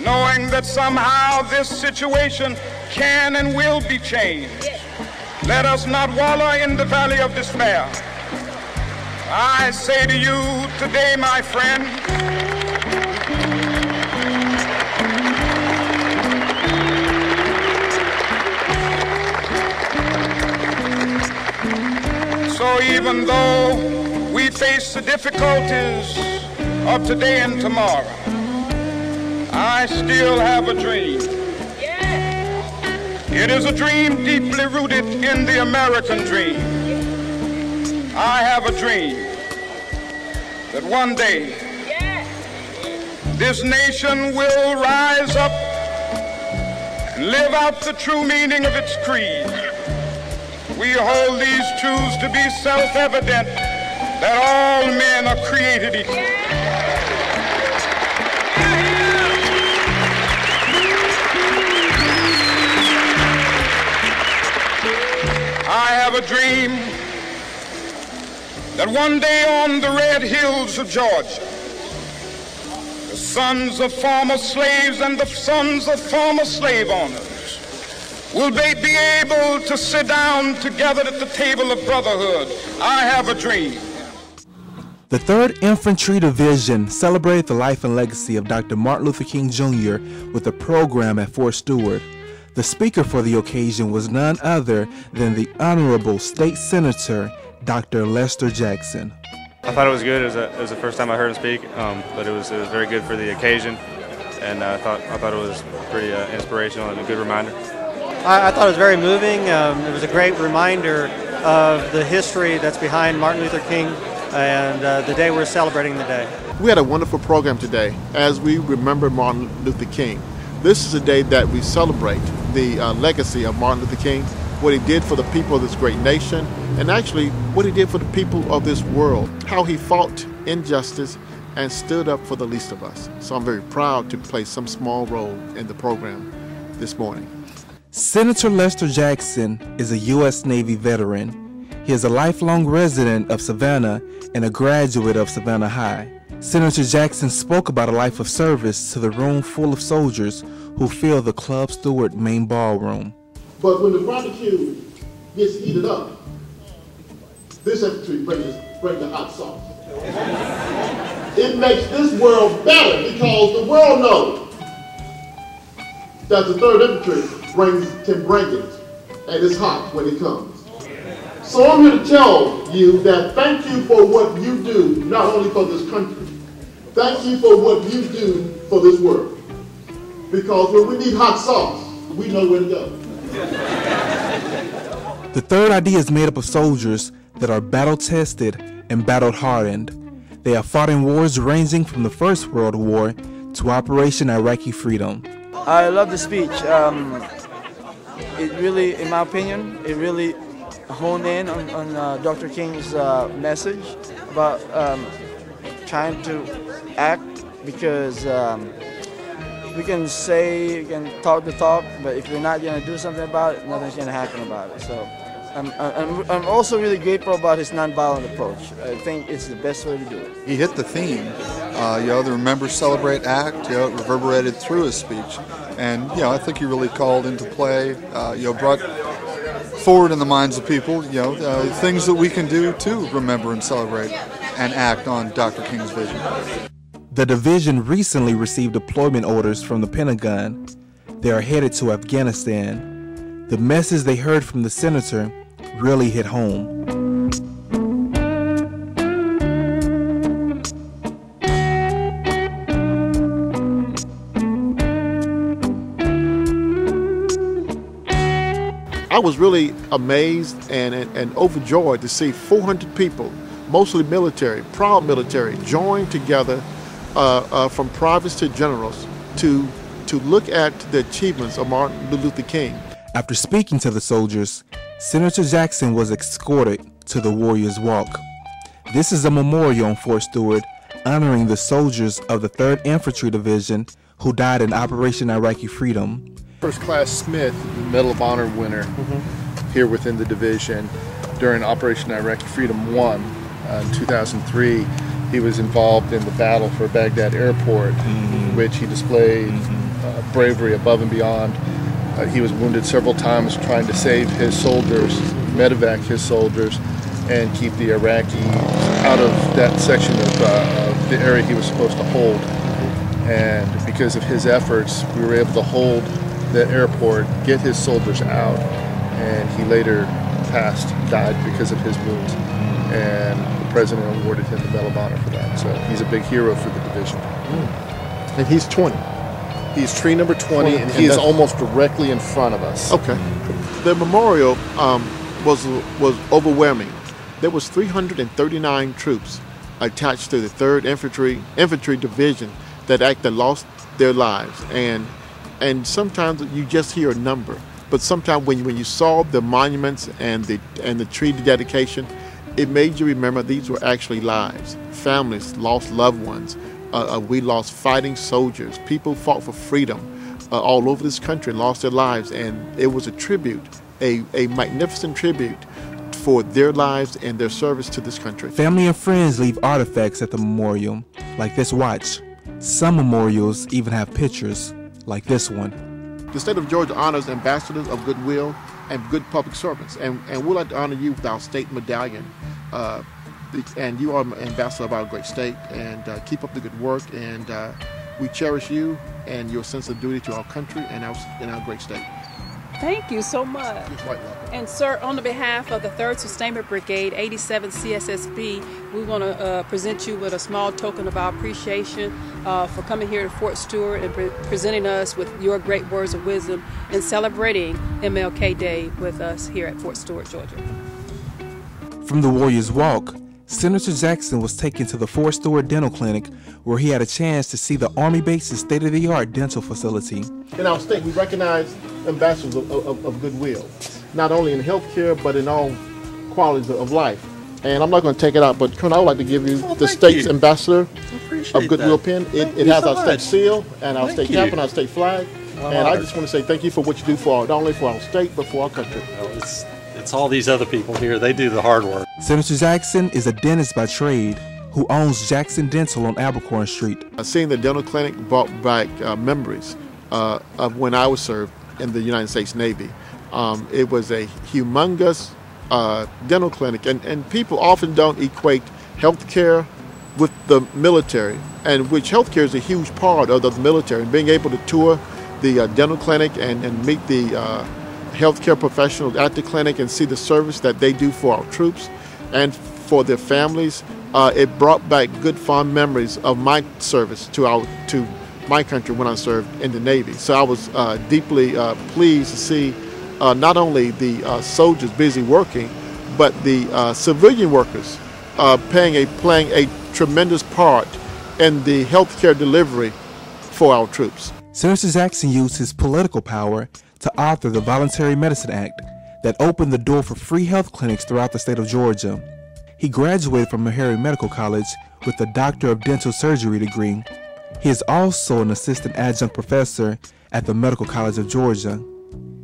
knowing that somehow this situation can and will be changed. Let us not wallow in the valley of despair. I say to you today, my friend, so even though we face the difficulties of today and tomorrow, I still have a dream. It is a dream deeply rooted in the American dream. I have a dream that one day this nation will rise up and live out the true meaning of its creed. We hold these truths to be self-evident, that all men are created equal. I have a dream that one day on the red hills of Georgia, the sons of former slaves and the sons of former slave owners will be able to sit down together at the table of brotherhood. I have a dream. The 3rd Infantry Division celebrated the life and legacy of Dr. Martin Luther King Jr. with a program at Fort Stewart. The speaker for the occasion was none other than the Honorable State Senator, Dr. Lester Jackson. I thought it was good. It was the first time I heard him speak, but it was very good for the occasion, and I thought it was pretty inspirational and a good reminder. I thought it was very moving. It was a great reminder of the history that's behind Martin Luther King and the day we're celebrating the day. We had a wonderful program today as we remember Martin Luther King. This is a day that we celebrate the legacy of Martin Luther King, what he did for the people of this great nation, and actually what he did for the people of this world, how he fought injustice and stood up for the least of us. So I'm very proud to play some small role in the program this morning. Senator Lester Jackson is a U.S. Navy veteran. He is a lifelong resident of Savannah and a graduate of Savannah High. Senator Jackson spoke about a life of service to the room full of soldiers who fill the Club Stewart main ballroom. But when the barbecue gets heated up, this infantry brings the hot sauce. It makes this world better because the world knows that the 3rd Infantry can bring it, and it's hot when it comes. So I'm here to tell you that thank you for what you do, not only for this country, thank you for what you do for this world. Because when we need hot sauce, we know where to go. The 3rd ID is made up of soldiers that are battle-tested and battle-hardened. They have fought in wars ranging from the First World War to Operation Iraqi Freedom. I love the speech. It really, in my opinion, it really honed in on Dr. King's message about trying to act, because we can talk the talk, but if we're not going to do something about it, nothing's going to happen about it. So I'm also really grateful about his nonviolent approach. I think it's the best way to do it. He hit the theme, the Remember, Celebrate, Act, it reverberated through his speech. And, I think he really called into play, brought forward in the minds of people, things that we can do to remember and celebrate and act on Dr. King's vision. The division recently received deployment orders from the Pentagon. They are headed to Afghanistan. The message they heard from the senator really hit home. I was really amazed and overjoyed to see 400 people, mostly military, proud military, join together from privates to generals to look at the achievements of Martin Luther King. After speaking to the soldiers, Senator Jackson was escorted to the Warriors Walk. This is a memorial on Fort Stewart honoring the soldiers of the 3rd Infantry Division who died in Operation Iraqi Freedom. First Class Smith, Medal of Honor winner here within the division during Operation Iraqi Freedom 1 in 2003. He was involved in the battle for Baghdad Airport, which he displayed bravery above and beyond. He was wounded several times trying to save his soldiers, medevac his soldiers, and keep the Iraqis out of that section of the area he was supposed to hold. And because of his efforts, we were able to hold the airport, get his soldiers out, and he later died because of his wounds. And the president awarded him the Medal of Honor for that. So he's a big hero for the division. And he's 20. He's tree number 20, and he's almost directly in front of us. Okay. The memorial was overwhelming. There was 339 troops attached to the 3rd Infantry Division that lost their lives. And sometimes you just hear a number, but sometimes when you saw the monuments and the tree dedication, it made you remember these were actually lives. Families lost loved ones. We lost fighting soldiers. People fought for freedom all over this country and lost their lives. And it was a tribute, a magnificent tribute for their lives and their service to this country. Family and friends leave artifacts at the memorial, like this watch. Some memorials even have pictures, like this one. The state of Georgia honors ambassadors of goodwill and good public servants. And we'd like to honor you with our state medallion. And you are an ambassador of our great state, and keep up the good work, and we cherish you and your sense of duty to our country and our great state. Thank you so much. You're quite welcome. And sir, on the behalf of the 3rd Sustainment Brigade, 87 CSSB, we want to present you with a small token of our appreciation for coming here to Fort Stewart and presenting us with your great words of wisdom and celebrating MLK Day with us here at Fort Stewart, Georgia. From the Warriors Walk, Senator Jackson was taken to the Fort Stewart Dental Clinic, where he had a chance to see the Army base's state-of-the-art dental facility. In our state, we recognize ambassadors of goodwill, not only in healthcare, but in all qualities of life. And I'm not going to take it out, but Colonel, I would like to give you the state's ambassador of goodwill pin. It has our state seal and our state cap and our state flag. And I just want to say thank you for what you do for not only for our state, but for our country. It's all these other people here. They do the hard work. Senator Jackson is a dentist by trade who owns Jackson Dental on Abercorn Street. Seeing the dental clinic brought back memories of when I was served in the United States Navy. It was a humongous dental clinic, and people often don't equate health care with the military, and which health care is a huge part of the military. And being able to tour the dental clinic and meet the healthcare professionals at the clinic and see the service that they do for our troops and for their families, it brought back good fond memories of my service to my country when I served in the Navy. So I was deeply pleased to see not only the soldiers busy working, but the civilian workers playing a tremendous part in the healthcare delivery for our troops. Senator Jackson used his political power to author the Voluntary Medicine Act that opened the door for free health clinics throughout the state of Georgia. He graduated from Meharry Medical College with a Doctor of Dental Surgery degree. He is also an assistant adjunct professor at the Medical College of Georgia.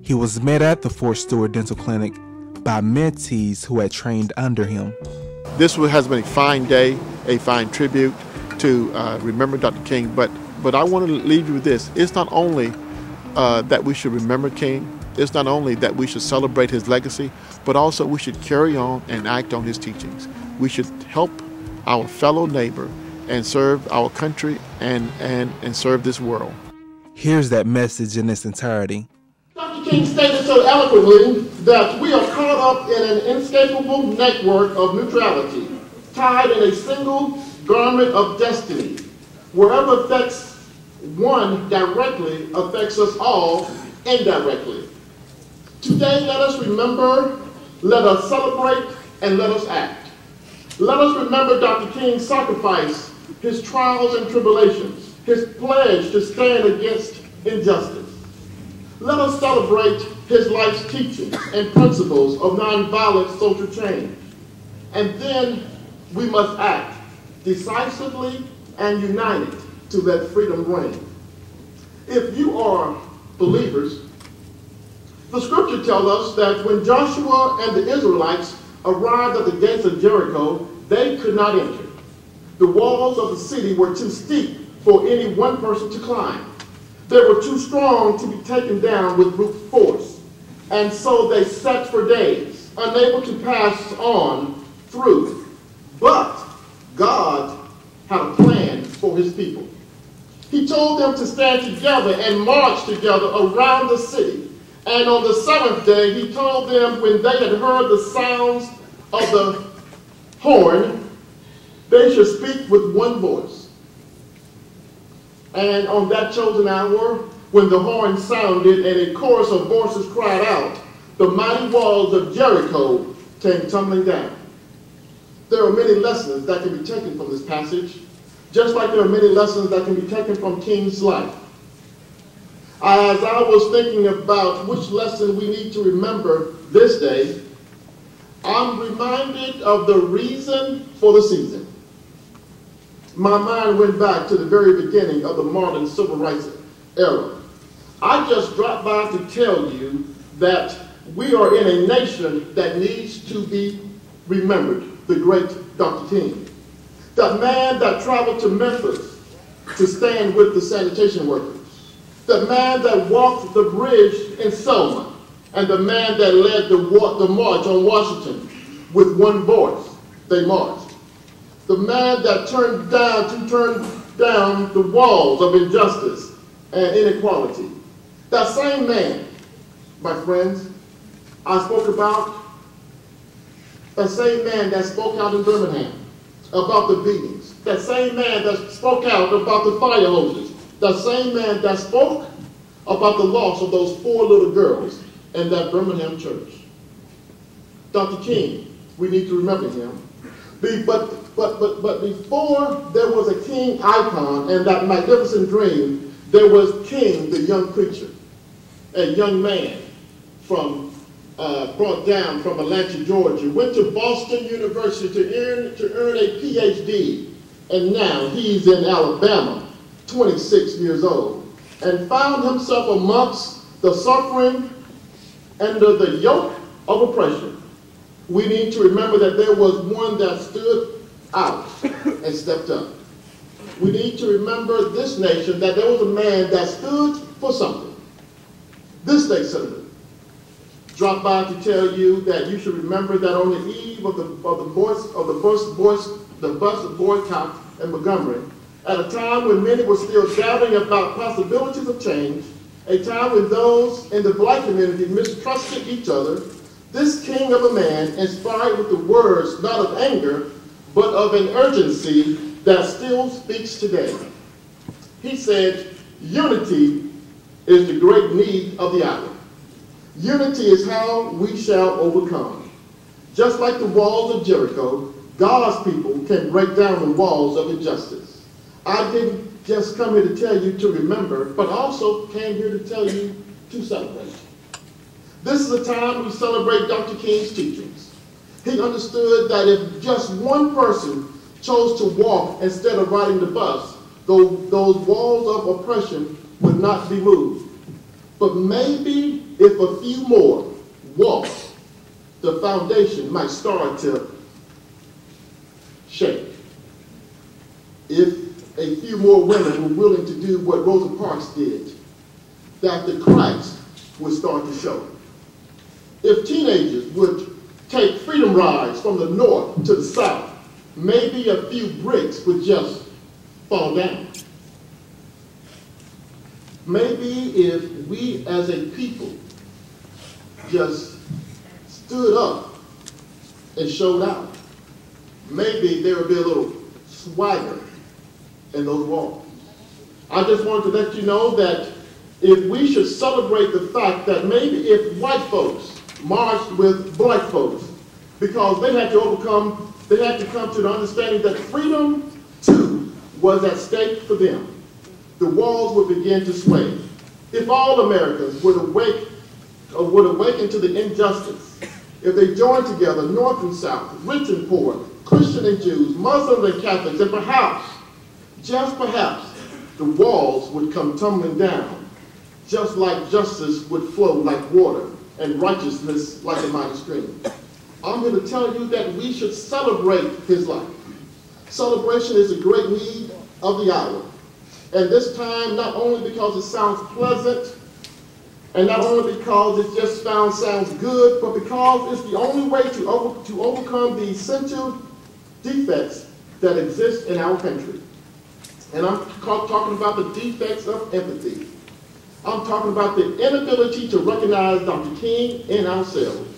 He was met at the Fort Stewart Dental Clinic by mentees who had trained under him. This has been a fine day, a fine tribute to remember Dr. King, but I want to leave you with this. It's not only that we should remember King, it's not only that we should celebrate his legacy, but also we should carry on and act on his teachings. We should help our fellow neighbor and serve our country and serve this world. Here's that message in its entirety. Dr. King stated so eloquently that we are caught up in an inescapable network of neutrality, tied in a single garment of destiny. Wherever affects one directly affects us all indirectly. Today, let us remember, let us celebrate, and let us act. Let us remember Dr. King's sacrifice, his trials and tribulations, his pledge to stand against injustice. Let us celebrate his life's teachings and principles of nonviolent social change. And then we must act decisively and united to let freedom reign. If you are believers, the scripture tells us that when Joshua and the Israelites arrived at the gates of Jericho, they could not enter. The walls of the city were too steep for any one person to climb. They were too strong to be taken down with brute force, and so they sat for days, unable to pass on through. But God had a plan for his people. He told them to stand together and march together around the city. And on the seventh day, he told them when they had heard the sounds of the horn, they should speak with one voice. And on that chosen hour, when the horn sounded and a chorus of voices cried out, the mighty walls of Jericho came tumbling down. There are many lessons that can be taken from this passage, just like there are many lessons that can be taken from King's life. As I was thinking about which lesson we need to remember this day, I'm reminded of the reason for the season. My mind went back to the very beginning of the modern civil rights era. I just dropped by to tell you that we are in a nation that needs to be remembered, the great Dr. King. That man that traveled to Memphis to stand with the sanitation workers. The man that walked the bridge in Selma. And the man that led the march on Washington with one voice. They marched. The man that turned down the walls of injustice and inequality. That same man, my friends, I spoke about, that same man that spoke out in Birmingham about the beatings. That same man that spoke out about the fire hoses. That same man that spoke about the loss of those 4 little girls in that Birmingham church. Dr. King, we need to remember him. But before there was a King icon and that magnificent dream, there was King, the young preacher, a young man brought down from Atlanta, Georgia, went to Boston University to earn a PhD, and now he's in Alabama, 26 years old, and found himself amongst the suffering under the yoke of oppression. We need to remember that there was one that stood out and stepped up. We need to remember this nation, that there was a man that stood for something. This state senator dropped by to tell you that you should remember that on the eve of the bus boycott in Montgomery, at a time when many were still doubting about possibilities of change, a time when those in the black community mistrusted each other, this king of a man, inspired with the words not of anger, but of an urgency that still speaks today. He said, unity is the great need of the hour. Unity is how we shall overcome. Just like the walls of Jericho, God's people can break down the walls of injustice. I didn't just come here to tell you to remember, but also came here to tell you to celebrate. This is a time we celebrate Dr. King's teachings. He understood that if just one person chose to walk instead of riding the bus, those walls of oppression would not be moved. But maybe if a few more walked, the foundation might start to shake. If a few more women were willing to do what Rosa Parks did, that the cracks would start to show. If teenagers would take freedom rides from the north to the south, maybe a few bricks would just fall down. Maybe if we as a people just stood up and showed out, maybe there would be a little swagger in those walls. I just wanted to let you know that if we should celebrate the fact that maybe if white folks marched with black folks, because they had to come to the understanding that freedom too was at stake for them, the walls would begin to sway. If all Americans would awaken to the injustice, if they joined together, North and South, rich and poor, Christian and Jews, Muslims and Catholics, and perhaps, just perhaps, the walls would come tumbling down, just like justice would flow like water and righteousness like a mighty stream. I'm going to tell you that we should celebrate his life. Celebration is a great need of the hour. And this time, not only because it sounds pleasant, and not only because it just sounds good, but because it's the only way to overcome the essential defects that exist in our country. And I'm talking about the defects of empathy. I'm talking about the inability to recognize Dr. King in ourselves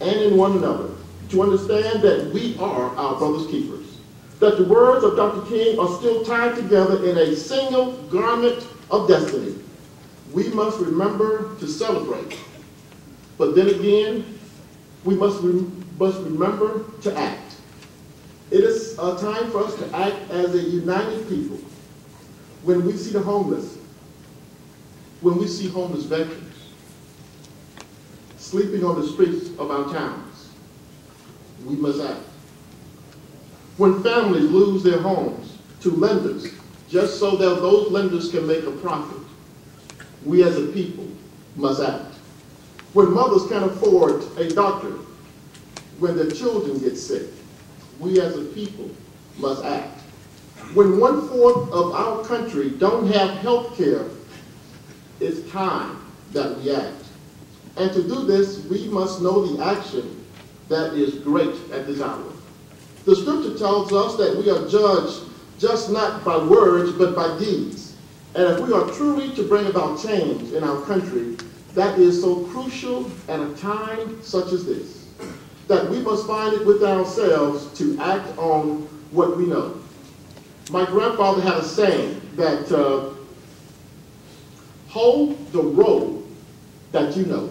and in one another, to understand that we are our brother's keepers, that the words of Dr. King are still tied together in a single garment of destiny. We must remember to celebrate, but then again, we must remember to act. It is a time for us to act as a united people. When we see the homeless, when we see homeless veterans sleeping on the streets of our towns, we must act. When families lose their homes to lenders just so that those lenders can make a profit, we as a people must act. When mothers can't afford a doctor, when their children get sick, we as a people must act. When 1/4 of our country don't have health care, it's time that we act. And to do this, we must know the action that is great at this hour. The scripture tells us that we are judged just not by words, but by deeds. And if we are truly to bring about change in our country, that is so crucial at a time such as this, that we must find it within ourselves to act on what we know. My grandfather had a saying that, hold the road that you know.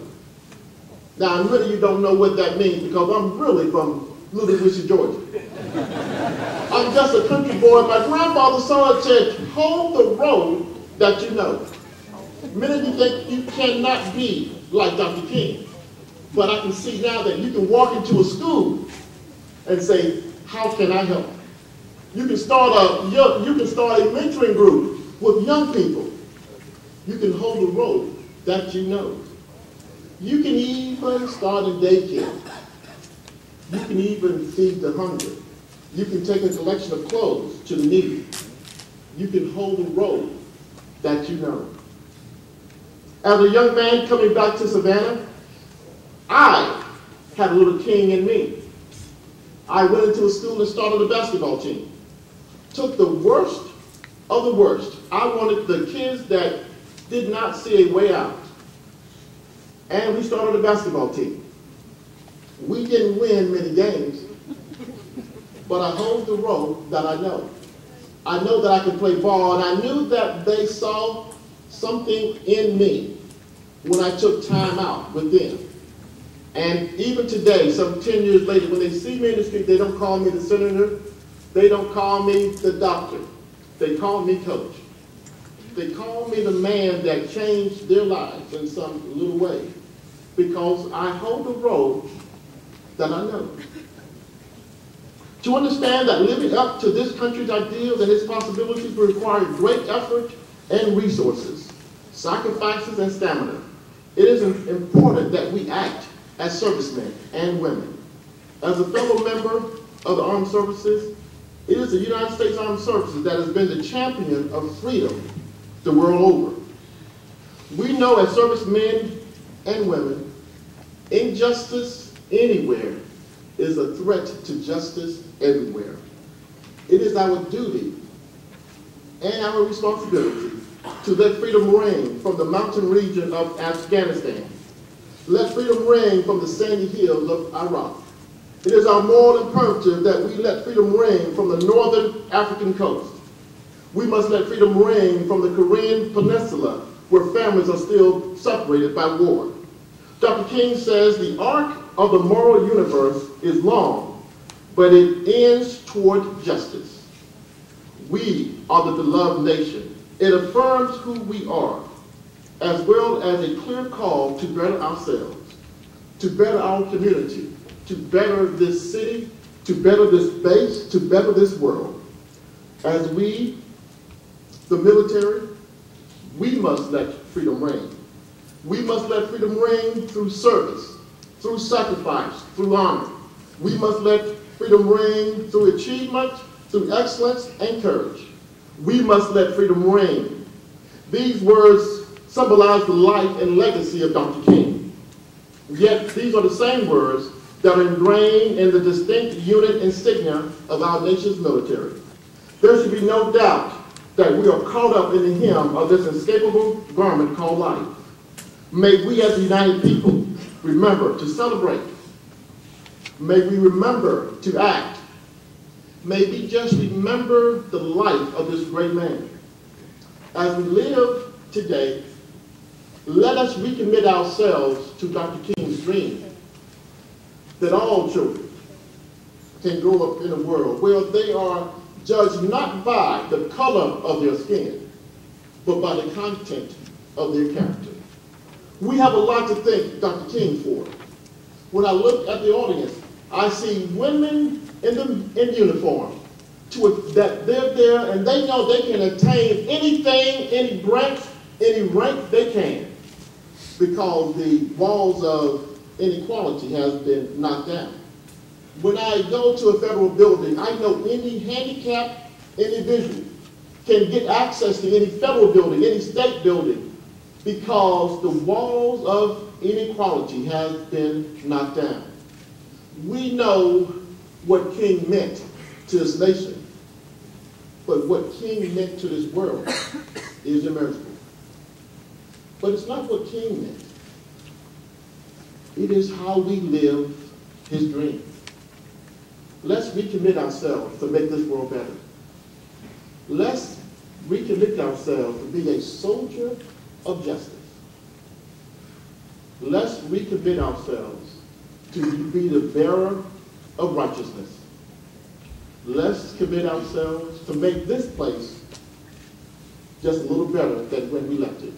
Now, many of you don't know what that means because I'm really from Little Wishy, Georgia. I'm just a country boy. My grandfather said, hold the road that you know. Many of you think you cannot be like Dr. King, but I can see now that you can walk into a school and say, how can I help? You can start a mentoring group with young people. You can hold the road that you know. You can even start a daycare. You can even feed the hungry. You can take a collection of clothes to the needy. You can hold the road that you know. As a young man coming back to Savannah, I had a little King in me. I went into a school and started a basketball team. Took the worst of the worst. I wanted the kids that did not see a way out. And we started a basketball team. We didn't win many games, but I hold the road that I know. I know that I can play ball, and I knew that they saw something in me when I took time out with them. And even today, some 10 years later, when they see me in the street, they don't call me the senator, they don't call me the doctor, they call me coach. They call me the man that changed their lives in some little way, because I hold the road that I know. To understand that living up to this country's ideals and its possibilities will require great effort and resources, sacrifices and stamina. It is important that we act as servicemen and women. As a fellow member of the armed services, it is the United States Armed Services that has been the champion of freedom the world over. We know as servicemen and women, injustice anywhere is a threat to justice everywhere. It is our duty and our responsibility to let freedom ring from the mountain region of Afghanistan. Let freedom ring from the sandy hills of Iraq. It is our moral imperative that we let freedom ring from the northern African coast. We must let freedom ring from the Korean Peninsula, where families are still separated by war. Dr. King says the arc of the moral universe is long, but it ends toward justice. We are the beloved nation. It affirms who we are, as well as a clear call to better ourselves, to better our community, to better this city, to better this base, to better this world. As we, the military, we must let freedom ring. We must let freedom ring through service, through sacrifice, through honor. We must let freedom ring through achievement, through excellence and courage. We must let freedom ring. These words symbolize the life and legacy of Dr. King. Yet these are the same words that are ingrained in the distinct unit insignia of our nation's military. There should be no doubt that we are caught up in the hem of this inescapable garment called life. May we as a united people remember to celebrate. May we remember to act. May we just remember the life of this great man. As we live today, let us recommit ourselves to Dr. King's dream that all children can grow up in a world where they are judged not by the color of their skin, but by the content of their character. We have a lot to thank Dr. King for. When I look at the audience, I see women in uniform that they're there and they know they can attain anything, any rank they can, because the walls of inequality has been knocked down. When I go to a federal building, I know any handicapped individual can get access to any federal building, any state building, because the walls of inequality has been knocked down. We know what King meant to this nation, but what King meant to this world is immeasurable. But it's not what King meant. It is how we live his dream. Let's recommit ourselves to make this world better. Let's recommit ourselves to be a soldier of justice. Let's recommit ourselves to be the bearer of righteousness. Let's commit ourselves to make this place just a little better than when we left it.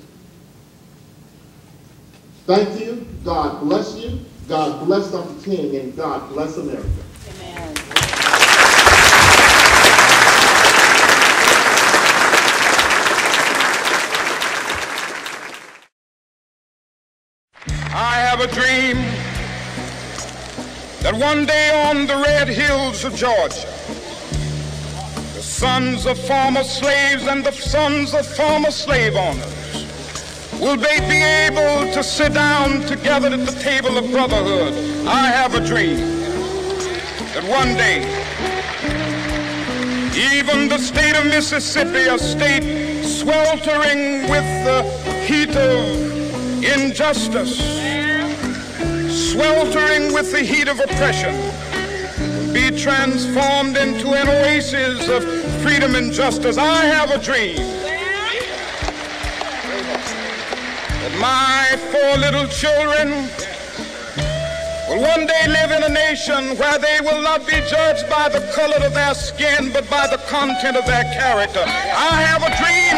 Thank you. God bless you. God bless Dr. King, and God bless America. Amen. I have a dream that one day on the red hills of Georgia, the sons of former slaves and the sons of former slave owners will they be able to sit down together at the table of brotherhood. I have a dream that one day, even the state of Mississippi, a state sweltering with the heat of injustice, sweltering with the heat of oppression, be transformed into an oasis of freedom and justice. I have a dream that my 4 little children will one day live in a nation where they will not be judged by the color of their skin, but by the content of their character. I have a dream